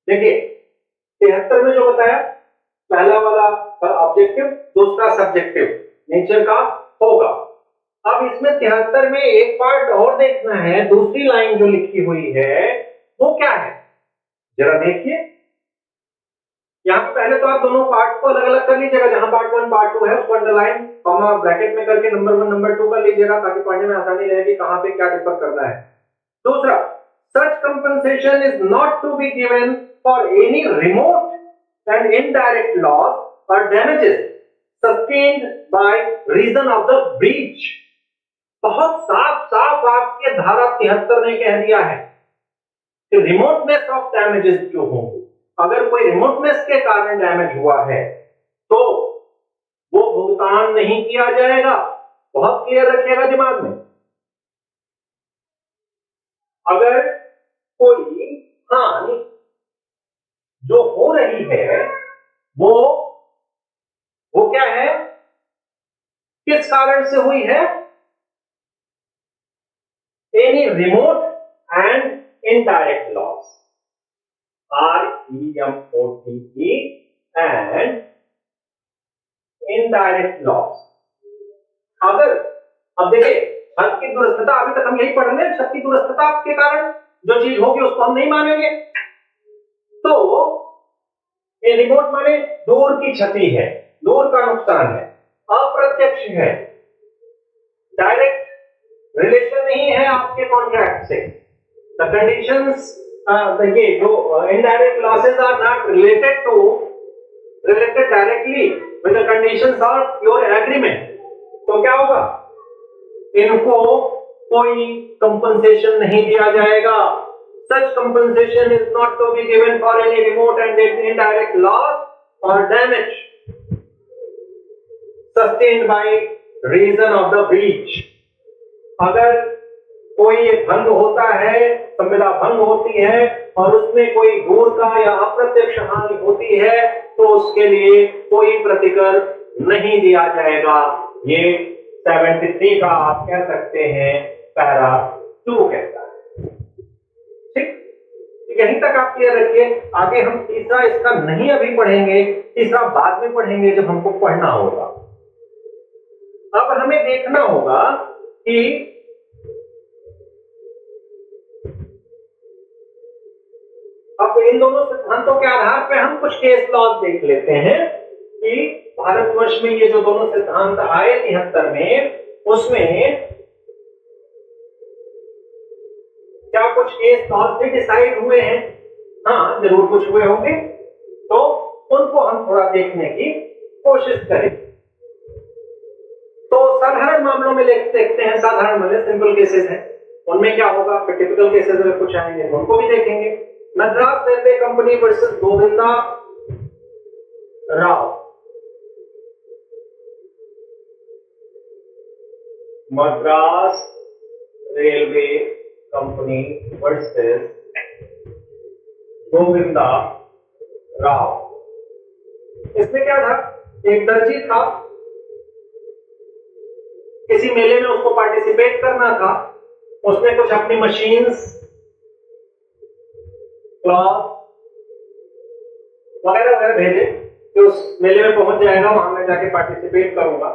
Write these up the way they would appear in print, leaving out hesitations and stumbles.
देखिए 73 में जो बताया, पहला वाला ऑब्जेक्टिव, दूसरा सब्जेक्टिव नेचर का होगा। अब इसमें 73 में एक पार्ट और देखना है, दूसरी लाइन जो लिखी हुई है वो क्या है, जरा देखिए। यहाँ पे पहले तो आप दोनों पार्ट को अलग अलग कर लीजिएगा, जहां पार्ट 1 पार्ट 2 है उसको अंडरलाइन कॉमा ब्रैकेट में करके नंबर 1 नंबर 2 कर लीजिएगा, ताकि पढ़ने में आसानी रहेगी कहां पे क्या डिफर करना है। दूसरा, such compensation is not to be given for any remote and indirect loss or damages sustained by reason of the breach। बहुत साफ साफ आपके धारा 73 ने कह दिया है कि रिमोटनेस ऑफ डैमेजेस जो होंगे, अगर कोई रिमोटनेस के कारण डैमेज हुआ है तो वो भुगतान नहीं किया जाएगा। बहुत क्लियर रखिएगा दिमाग में। अगर कोई हानि जो हो रही है वो क्या है, किस कारण से हुई है, any remote and indirect loss, REMOTE and indirect loss. अगर अब देखिए छत की दुरस्थता, अभी तक हम यही पढ़ रहे हैं, छत की दुरस्थता के कारण जो चीज होगी उसको हम नहीं मानेंगे। तो ये रिमोट माने दूर की क्षति है, दूर का नुकसान है, अप्रत्यक्ष है, डायरेक्ट रिलेशन नहीं है आपके कॉन्ट्रैक्ट से। द कंडीशंस, ये जो indirect losses are not related directly with the conditions of your agreement. तो क्या होगा, इनको कोई कंपनसेशन नहीं दिया जाएगा। Such compensation is not to be given for any remote and indirect loss or damage sustained by reason of the breach। अगर कोई भंग होता है, संविदा भंग होती है और उसमें कोई दूर का या अप्रत्यक्ष हानि होती है तो उसके लिए कोई प्रतिकर नहीं दिया जाएगा। ये 73 का आप कह सकते हैं पैरा 2 कहता है। यहीं तक आप क्लियर रखिए। आगे हम तीसरा इसका नहीं अभी पढ़ेंगे, तीसरा बाद में पढ़ेंगे जब हमको पढ़ना होगा। अब हमें देखना होगा कि अब इन दोनों सिद्धांतों के आधार पर हम कुछ केस लॉज देख लेते हैं कि भारतवर्ष में ये जो दोनों सिद्धांत आए 73 में, उसमें क्या कुछ केस लॉज से डिसाइड हुए हैं। हाँ, जरूर कुछ हुए होंगे, तो उनको हम थोड़ा देखने की कोशिश करें। तो साधारण मामलों में देखते हैं, साधारण मतलब सिंपल केसेस हैं, उनमें क्या होगा, फिर टिपिकल केसेस में कुछ आएंगे उनको भी देखेंगे। Madras railway company versus Govinda Rao. Madras railway company versus Govinda Rao. इसमें क्या था, एक दर्जी था, किसी मेले में उसको पार्टिसिपेट करना था, उसने कुछ अपनी मशीन्स, क्लॉथ वगैरह वगैरह भेजे कि उस मेले में पहुंच जाएगा, वहां मैं जाके पार्टिसिपेट करूंगा।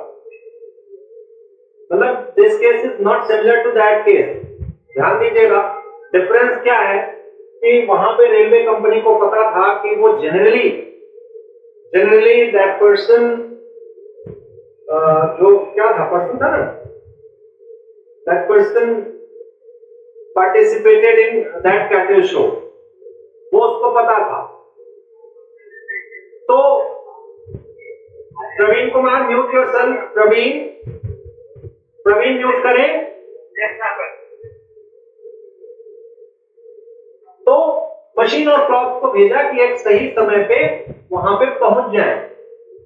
मतलब this case is not similar to that case. ध्यान दीजिएगा, डिफरेंस क्या है कि वहां पे रेलवे कंपनी को पता था कि वो जनरली दैट पर्सन, जो क्या था, पर्सन था ना, that person participated in that cattle show, वो उसको पता था। तो Praveen Kumar, mute yourself. Praveen mute करें। तो मशीन और क्लॉथ को भेजा कि एक सही समय पे वहां पे पहुंच जाए,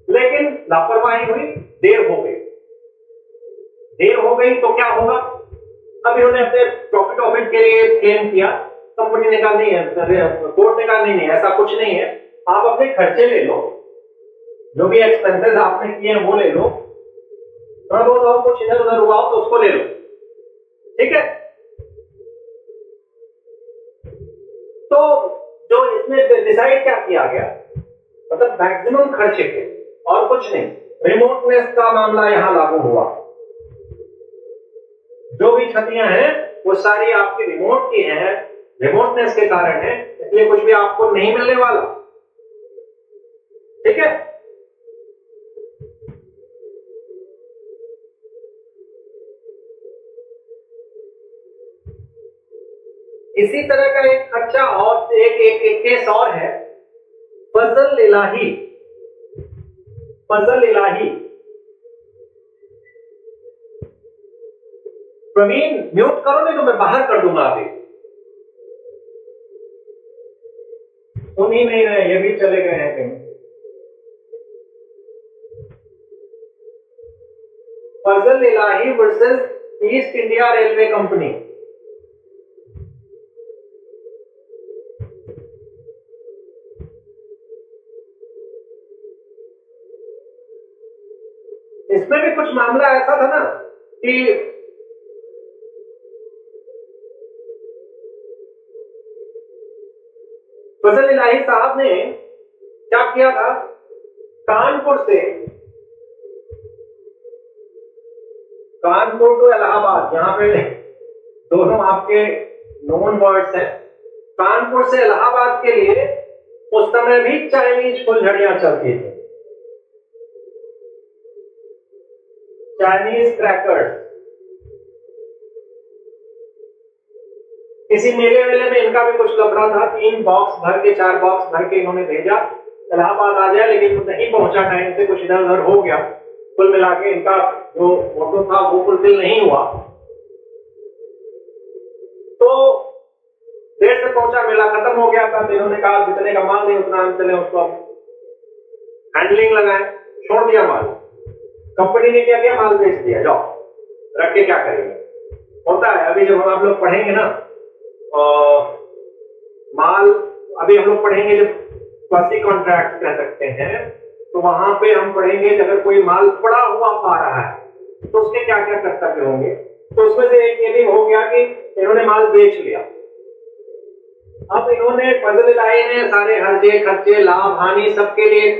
लेकिन लापरवाही हुई, देर हो गई तो क्या होगा, अभी उन्होंने अपने प्रॉफिट के लिए क्लेम किया, कंपनी ने कहा नहीं है, कोर्ट ने कहा नहीं ऐसा कुछ नहीं है, आप अपने खर्चे ले लो, जो भी एक्सपेंसेस आपने किए हैं वो ले लो, थोड़ा बहुत और कुछ इधर उधर हुआ हो तो उसको ले लो, ठीक है। तो जो इसमें डिसाइड क्या किया गया, मतलब मैक्सिमम खर्चे के और कुछ नहीं, रिमोटनेस का मामला यहां लागू हुआ। जो भी क्षतियां हैं वो सारी आपकी रिमोट की हैं, रिमोटनेस के कारण है, इसलिए कुछ भी आपको नहीं मिलने वाला। ठीक है, इसी तरह का एक खर्चा और एक केस और है, फजल इलाही। फजल इलाही, प्रवीण म्यूट करो नहीं तो मैं बाहर कर दूंगा अभी। सुन ही नहीं रहे, ये भी चले गए हैं कहीं। Fazal Ilahi versus East India railway company. इसमें भी कुछ मामला ऐसा था ना कि फजल इलाही साहब ने क्या किया था, कानपुर टू इलाहाबाद, यहाँ पे दोनों आपके नोन वर्ड्स हैं। कानपुर से इलाहाबाद के लिए उस समय भी चाइनीज फुलझड़ियां चलती थी, चाइनीज क्रैकर्स। किसी मेले वेले में इनका भी कुछ लफड़ा था, 3 बॉक्स भर के 4 बॉक्स भर के इन्होंने भेजा इलाहाबाद आ जाए, लेकिन वो नहीं पहुंचा टाइम से, कुछ इधर उधर हो गया। कुल मिला के इनका जो मोटो था वो फुलफिल नहीं हुआ, तो देर से पहुंचा, मेला खत्म हो गया था। इन्होंने कहा जितने का माल नहीं उतना हम चले उसको हैंडलिंग लगाए, छोड़ दिया माल। कंपनी ने क्या किया, माल बेच दिया, जाओ रख के क्या करेंगे। होता है, अभी जब आप लोग पढ़ेंगे ना माल, अभी हम लोग पढ़ेंगे जब क्वासी कॉन्ट्रैक्ट कह सकते हैं, तो वहां पे हम पढ़ेंगे अगर कोई माल पड़ा हुआ पा रहा है तो उसके क्या क्या कर्तव्य होंगे। तो उसमें से एक ये भी हो गया कि इन्होंने माल बेच लिया। अब इन्होंने फजल इलाही ने सारे हर्जे खर्चे लाभ हानि सबके लिए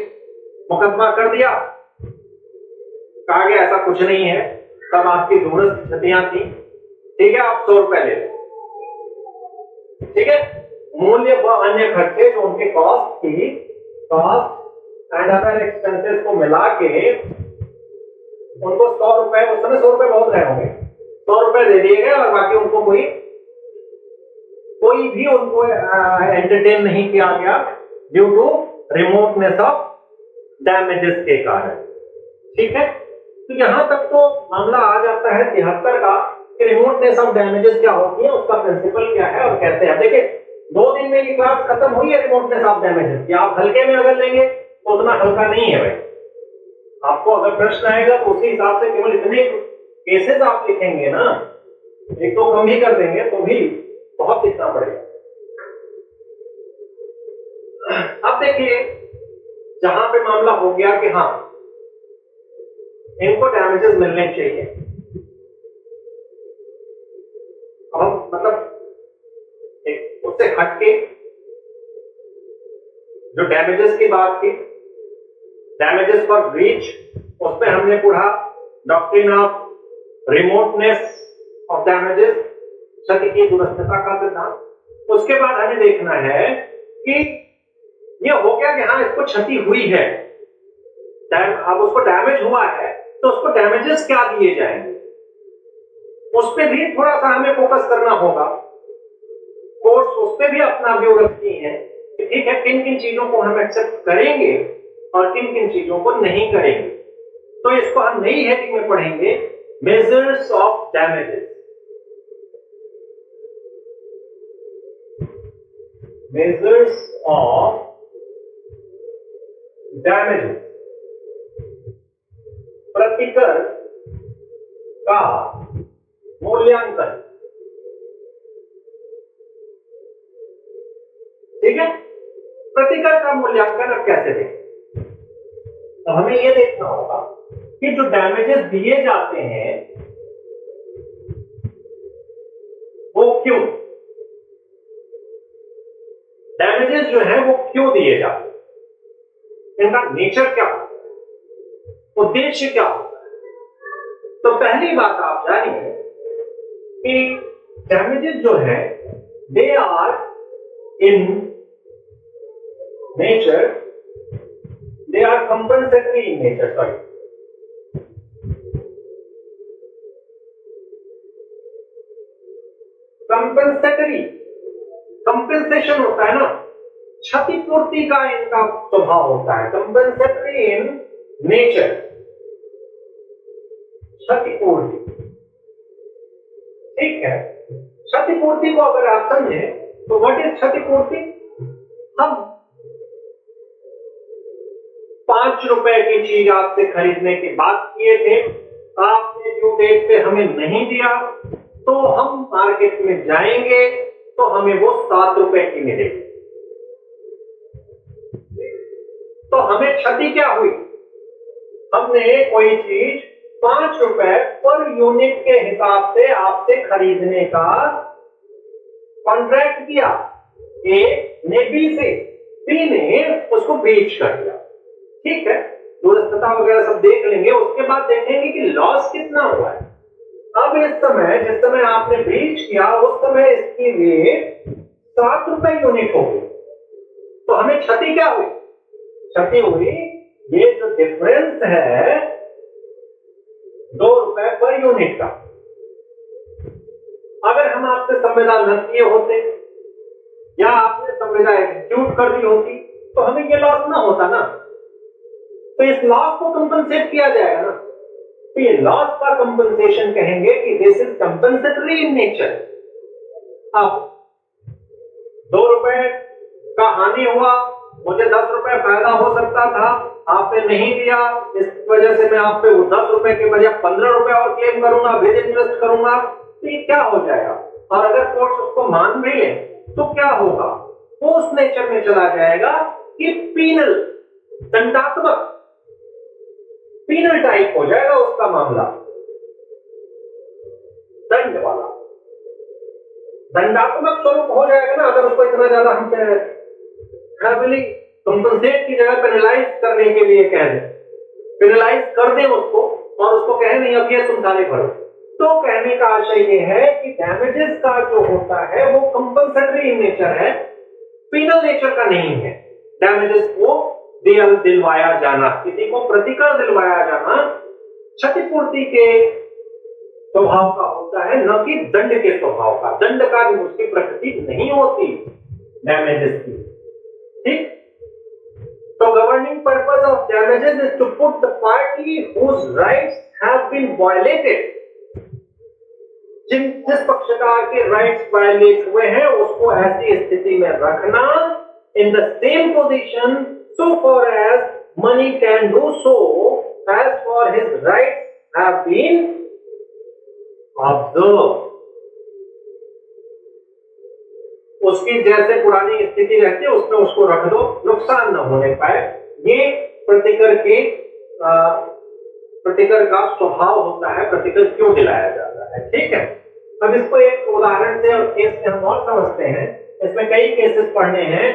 मुकदमा कर दिया। कहा गया ऐसा कुछ नहीं है, तब आपकी दूरस्थ क्षतियां थी, ठीक है आप 100 रुपए ले लो, ठीक है। मूल्य व अन्य खर्चे जो उनके कॉस्ट थी, कॉस्ट एंड अदर एक्सपेंसेस को मिला के उनको 100 रुपए, उस समय 100 रुपए बहुत रहे होंगे, 100 रुपए दे दिए गए और बाकी उनको कोई भी उनको एंटरटेन नहीं किया गया due to remoteness of damages के कारण, ठीक है। तो यहां तक तो मामला आ जाता है 73 का कि रिमोटनेस ऑफ डैमेजेस क्या होती है, उसका प्रिंसिपल क्या है और कैसे है। देखिए 2 दिन में ये क्लास खत्म हुई है रिमोटनेस ऑफ डैमेजेस की। आप हल्के में अगर लेंगे तो उतना हल्का नहीं है भाई, आपको अगर प्रश्न आएगा तो उसी हिसाब से केवल इतने केसेस आप लिखेंगे ना, एक तो कम ही कर देंगे तो भी बहुत लिखना पड़ेगा। अब देखिए जहां पे मामला हो गया कि हाँ इनको डैमेजेस मिलने चाहिए, अब मतलब एक उससे हटके जो डैमेजेस की बात थी, डैमेजेस फॉर ब्रीच, उस पर हमने पढ़ा doctrine of remoteness of damages, क्षति की दूरस्थता का सिद्धांत। उसके बाद हमें देखना है कि ये हो गया कि हाँ इसको क्षति हुई है, अब उसको डैमेज हुआ है तो उसको डैमेजेस क्या दिए जाएंगे, उस पर भी थोड़ा सा हमें फोकस करना होगा। कोर्स उस पर भी अपना व्यू रखती है कि ठीक है किन किन चीजों को हम एक्सेप्ट करेंगे और किन किन चीजों को नहीं करेंगे। तो इसको हम नई हेडिंग में पढ़ेंगे, measures of damages. Measures of damages, प्रतिकर का मूल्यांकन, ठीक है। प्रतिकर का मूल्यांकन अब कैसे देखें, तो हमें यह देखना होगा कि जो डैमेजेस दिए जाते हैं वो क्यों, डैमेज डैमेजेस जो है वो क्यों दिए जाते हैं, इनका नेचर क्या होता है, उद्देश्य क्या होता है। तो पहली बात आप जानिए कि डैमेजेस जो है they are in nature, they are compensatory in nature, sorry, compensatory, compensation होता है ना, क्षतिपूर्ति का इनका स्वभाव होता है, कंपनसेटरी इन नेचर, क्षतिपूर्ति। ठीक है, क्षतिपूर्ति को अगर आप समझें तो व्हाट इज क्षतिपूर्ति। हम 5 रुपए की चीज आपसे खरीदने की बात किए थे, आपने ड्यू डेट पे हमें नहीं दिया, तो हम मार्केट में जाएंगे तो हमें वो 7 रुपए की मिलेगी। तो हमें क्षति क्या हुई, हमने कोई चीज 5 रुपए पर यूनिट के हिसाब से आपसे खरीदने का कॉन्ट्रैक्ट किया, ए ने बी से, बी ने उसको बेच कर दिया। ठीक है, दूरस्थता वगैरह सब देख लेंगे, उसके बाद देखेंगे कि लॉस कितना हुआ है। अब इस समय, जिस समय आपने बेच किया उस समय इसकी रेट 7 रुपए यूनिट हो गई, तो हमें क्षति क्या हुई, क्षति हुई ये जो डिफरेंस है 2 रुपए पर यूनिट का। अगर हम आपसे संविदा न किए होते या आपने संविदा एग्जीक्यूट कर दी होती तो हमें ये लॉस ना होता ना, तो इस लॉस को कंपनसेट किया जाएगा ना। तो ये लॉस का कंपनसेशन कहेंगे कि this is compensatory in nature. अब 2 रुपए का हानि हुआ, मुझे 10 रुपए फायदा हो सकता था, आपने नहीं दिया, इस वजह से मैं आप पे 10 रुपए के बजाय 15 रुपए और क्लेम करूंगा, फिर इन्वेस्ट करूंगा, तो ये क्या हो जाएगा। और अगर कोर्ट उसको मान भी ले तो क्या होगा, वो उस नेचर में चला जाएगा कि पीनल, दंडात्मक, पीनल टाइप हो जाएगा उसका मामला, दंड वाला, दंडात्मक स्वरूप हो जाएगा ना। अगर उसको इतना ज्यादा हम हैविली कंपनसेट की जगह पेनलाइज करने के लिए कह दें, पेनलाइज कर दें उसको और उसको कहें नहीं अब ये तुम सारे भरो, तो कहने का आशय ये है कि डैमेजेस का जो होता है वो कंपनसेटरी इन नेचर है, पीनल नेचर का नहीं है। डैमेजेस को दिलवाया जाना, किसी को प्रतिकर दिलवाया जाना क्षतिपूर्ति के स्वभाव का होता है, न कि दंड के स्वभाव का। दंड का उसकी प्रकृति नहीं होती डैमेजेस की। ठीक, तो governing purpose of damages is to put the party whose rights have been violated, जिस पक्षकार के राइट्स वायलेट हुए हैं उसको ऐसी स्थिति में रखना, in the same position so far as money can do so as for his rights have been observed। उसकी जैसे पुरानी स्थिति रहती है उसमें उसको रख दो, नुकसान न होने पाए। ये प्रतिकर का स्वभाव होता है, प्रतिकर क्यों दिलाया जाता है। ठीक है, अब इसको एक उदाहरण से और केस से हम और समझते हैं। इसमें कई केसेस पढ़ने हैं।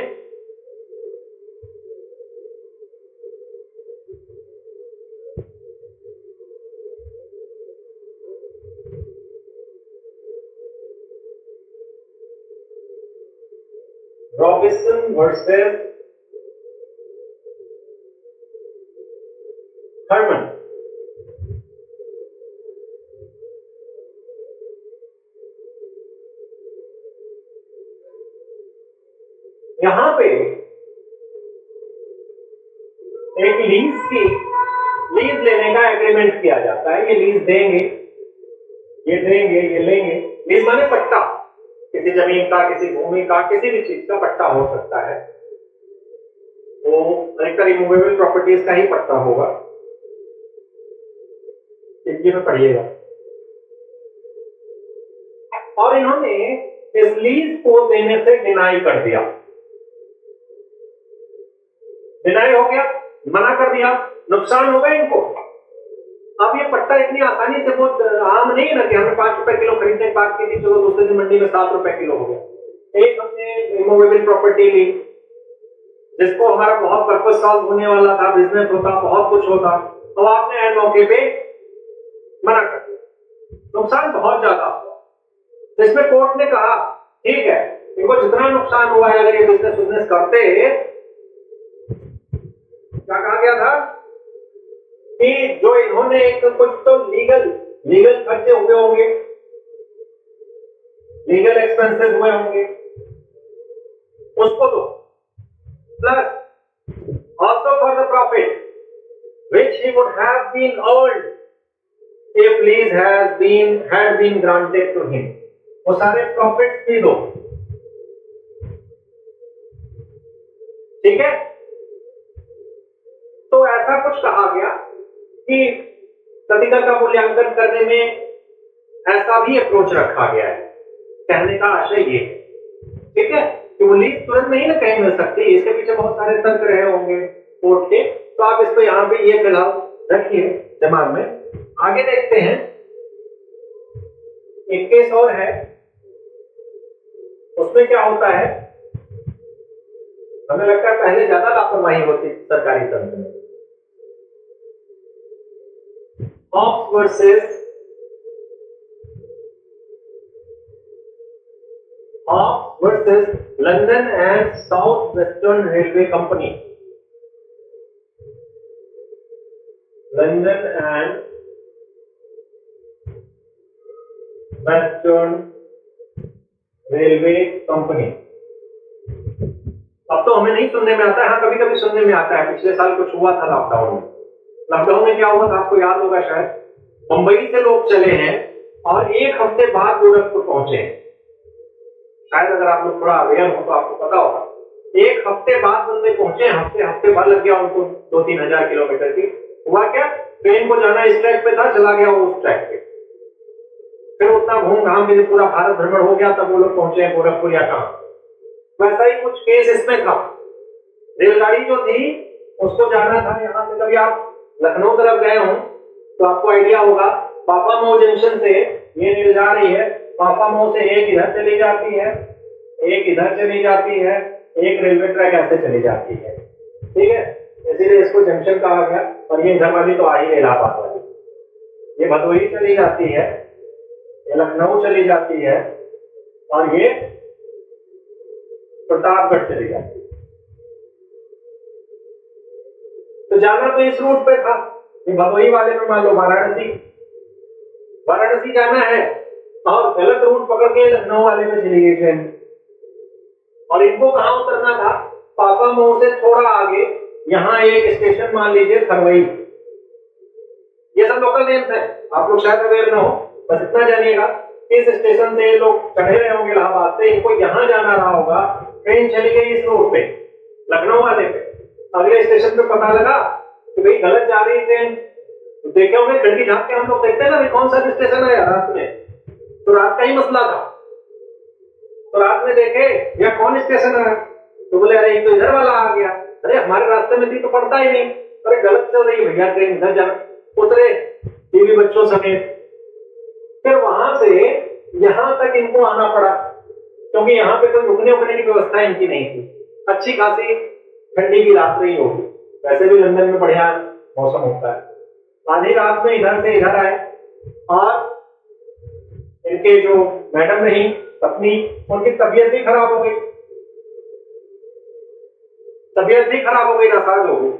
Robinson versus Harman. यहां पे एक लीज लेने का एग्रीमेंट किया जाता है। ये लीज देंगे, ये देंगे, ये लेंगे। लीज माने पट्टा, किसी जमीन का, किसी भूमि का, किसी भी चीज का पट्टा हो सकता है। वो एक रिमूवेबल प्रॉपर्टीज का ही पट्टा होगा, हिंदी में पढ़िएगा। और इन्होंने इस लीज को देने से डिनाई कर दिया, डिनाई हो गया, मना कर दिया, नुकसान होगा इनको। अब ये पट्टा इतनी आसानी से बहुत आम नहीं है ना कि हमने 5 रुपए किलो खरीदने की बात की थी, चलो दूसरे दिन मंडी में 7 रुपए किलो हो गया। एक हमने रिमूवेबल प्रॉपर्टी ली, जिसको हमारा बहुत पर्पस सॉल्व होने वाला था, बिजनेस होता, बहुत कुछ होता, तो आपने एंड मौके पे मना कर दिया, नुकसान बहुत ज्यादा हुआ। तो इसमें कोर्ट ने कहा ठीक है, इनको जितना नुकसान हुआ है, अगर ये बिजनेस करते, क्या कहा गया था कि जो इन्होंने एक कुछ तो लीगल खर्चे हुए होंगे, लीगल एक्सपेंसेस हुए होंगे, उसको तो plus also for the profit which he would have been earned if lease had been granted to him, वो सारे प्रॉफिट भी दो। ठीक है, तो ऐसा कुछ कहा गया कि प्रतिकर का मूल्यांकन करने में ऐसा भी अप्रोच रखा गया है। कहने का आशय ये है, ठीक है, कि वो लीज तुरंत नहीं ना कहीं मिल सकती, इसके पीछे बहुत सारे तंत्र रहे होंगे कोर्ट के, तो आप इसको यहाँ पे ये फिलहाल रखिए दिमाग में। आगे देखते हैं, एक केस और है, उसमें क्या होता है, हमें लगता है पहले ज्यादा लापरवाही होती सरकारी तंत्र में। Hobbs versus London and South Western Railway Company. London and Western Railway Company. अब तो हमें नहीं सुनने में आता है, हाँ कभी कभी सुनने में आता है। पिछले साल कुछ हुआ था लॉकडाउन में। लॉकडाउन में क्या हुआ था आपको याद होगा शायद, मुंबई से लोग चले हैं और एक हफ्ते बाद गोरखपुर पहुंचे हैं। शायद अगर आप लोग थोड़ा अवेयर हो तो आपको पता होगा, एक हफ्ते बाद बंदे पहुंचे, हफ्ते भर लग गया उनको 2-3 हजार किलोमीटर की। हुआ क्या, ट्रेन को जाना इस ट्रैक पे था, चला गया वो उस ट्रैक पे, फिर उतना घूम घाम के पूरा भारत भ्रमण हो गया, तब वो लोग पहुंचे गोरखपुर या कहां। वैसा ही कुछ केस इसमें था। रेलगाड़ी जो थी उसको जाना था यहाँ से, कभी आप लखनऊ तरफ गए हो तो आपको आइडिया होगा, पापामऊ जंक्शन से ये रेल जा रही है, पापामऊ से एक इधर चली जाती है, एक इधर चली जाती है, एक रेलवे ट्रैक ऐसे चली जाती है, ठीक है, इसीलिए इसको जंक्शन कहा गया। और ये इधर वाली तो आ ही इलाहाबाद वाली, ये भदोही चली जाती है, ये लखनऊ चली जाती है, और ये प्रतापगढ़ चली जाती है। तो जाना तो इस रूट पे था, भदोही वाले में मान लो वाराणसी जाना है और गलत रूट पकड़ के लखनऊ वाले में चली गई ट्रेन। और इनको कहां उतरना था, पापामऊ से थोड़ा आगे, यहाँ एक स्टेशन मान लीजिए खरवई। ये सब लोकल नेम्स है, आप लोग शायद अवेयर ना हो, बस इतना जानिएगा, इस स्टेशन से लोग चढ़े रहे होंगे इलाहाबाद से, इनको यहाँ जाना रहा होगा, ट्रेन चली गई इस रूट पे लखनऊ वाले पे। अगले स्टेशन पे पता लगा कि भाई गलत जा रही ट्रेन, तो देखे होंगे खिड़की झांक के, हम लोग देखते हैं ना कौन सा स्टेशन है रात में, तो रात का ही मसला था, तो रात में देखे या कौन स्टेशन है, तो बोले अरे तो इधर वाला आ गया, अरे हमारे रास्ते में थी तो पड़ता ही नहीं, अरे गलत चल रही भैया ट्रेन, इधर जाना। उतरे बीवी बच्चों समेत, फिर वहां से यहां तक इनको आना पड़ा, क्योंकि यहाँ पे कोई रुकने उकने की व्यवस्था इनकी नहीं थी। अच्छी खासी ठंडी की रात रही होगी, वैसे भी लंदन में बढ़िया मौसम होता है। आधी रात में इधर से इधर आए और इनके जो मैडम रही पत्नी, उनकी तबीयत भी खराब हो गई, नासाज हो गई।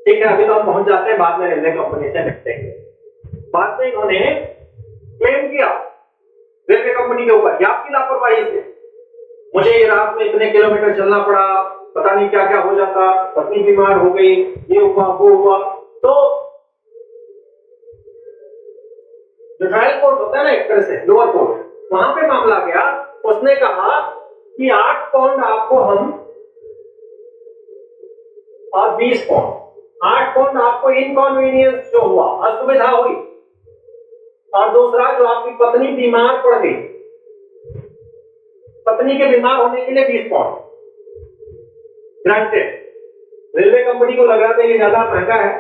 ठीक है, अभी तो हम पहुंच जाते हैं, बाद में रेलवे कंपनी से निपटेंगे। बाद में इन्होंने क्लेम किया रेलवे कंपनी के ऊपर, आपकी लापरवाही से मुझे ये रात में इतने किलोमीटर चलना पड़ा, पता नहीं क्या क्या हो जाता, पत्नी बीमार हो गई, ये हुआ वो हुआ। तो जो ट्रायल कोर्ट होता है ना एक तरह से लोअर कोर्ट, वहां पे मामला गया। उसने कहा कि 8 पाउंड आपको हम और 20 पाउंड, 8 पाउंड आपको इनकॉन्वीनियंस जो हुआ, असुविधा हुई, और दूसरा जो आपकी पत्नी बीमार पड़ गई, पत्नी के बीमार होने के लिए 20 पाउंड ग्रांटेड। रेलवे कंपनी को लगा था ये ज्यादा महंगा है,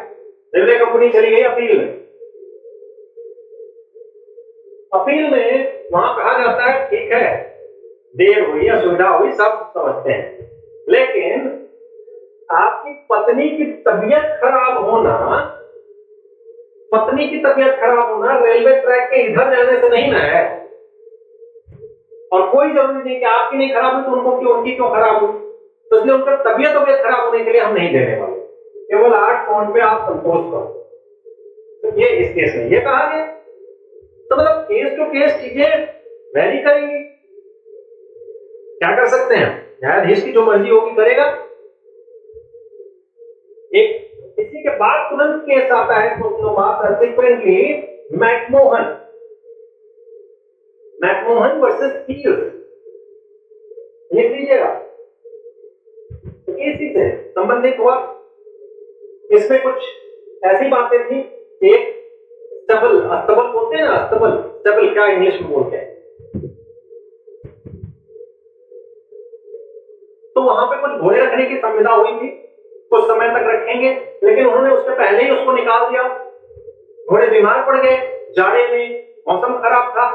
रेलवे कंपनी चली गई अपील में। अपील में वहां कहा जाता है ठीक है, देर हुई, असुविधा हुई, सब समझते हैं, लेकिन आपकी पत्नी की तबीयत खराब होना, पत्नी की तबीयत खराब होना रेलवे ट्रैक के इधर जाने से नहीं ना है। और कोई जरूरी नहीं कि आपकी नहीं खराब हुई तो उनको क्यों, उनकी क्यों खराब हुई, तो इसलिए उनका तबीयत खराब होने के लिए हम नहीं देने वाले, केवल 8 पॉइंट पे आप संतोष करो। तो ये इस केस में ये कहा गया। तो मतलब केस टू केस चीजें वैरी करेंगी। क्या कर सकते हैं, न्यायाधीश की जो मर्जी होगी करेगा। एक इसी के बाद तुरंत केस आता है subsequently McMahon, McMahon versus field, लिख लीजिएगा। तो इसी से संबंधित हुआ। इसमें कुछ ऐसी बातें थी, एक स्टेबल, अस्तबल बोलते हैं ना, अस्तबल, स्टेबल क्या इंग्लिश में बोलते हैं, तो वहां पे कुछ घोड़े रखने की संविदा हुई थी, कुछ समय तक रखेंगे, लेकिन उन्होंने उससे पहले ही उसको निकाल दिया। घोड़े बीमार पड़ गए, जाड़े में मौसम खराब था,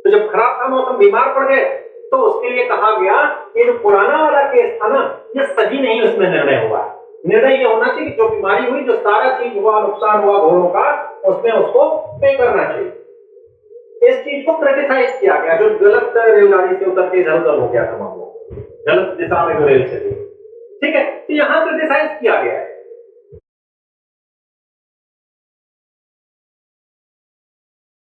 तो जब खराब था मौसम, बीमार पड़ गए, तो उसके लिए कहा गया कि जो पुराना वाला केस था ना, ये सही नहीं उसमें निर्णय हुआ। निर्णय ये होना चाहिए कि जो बीमारी हुई, जो सारा चीज हुआ, नुकसान हुआ घोड़ों का, उसमें उसको पे करना चाहिए। इस चीज को क्रिटिसाइज किया गया, जो गलत रेलगाड़ी से उतर के इधर उधर हो गया था मामला, गलत दिशा में जो रेल चली, ठीक है, तो यहां क्रिटिसाइज किया गया है।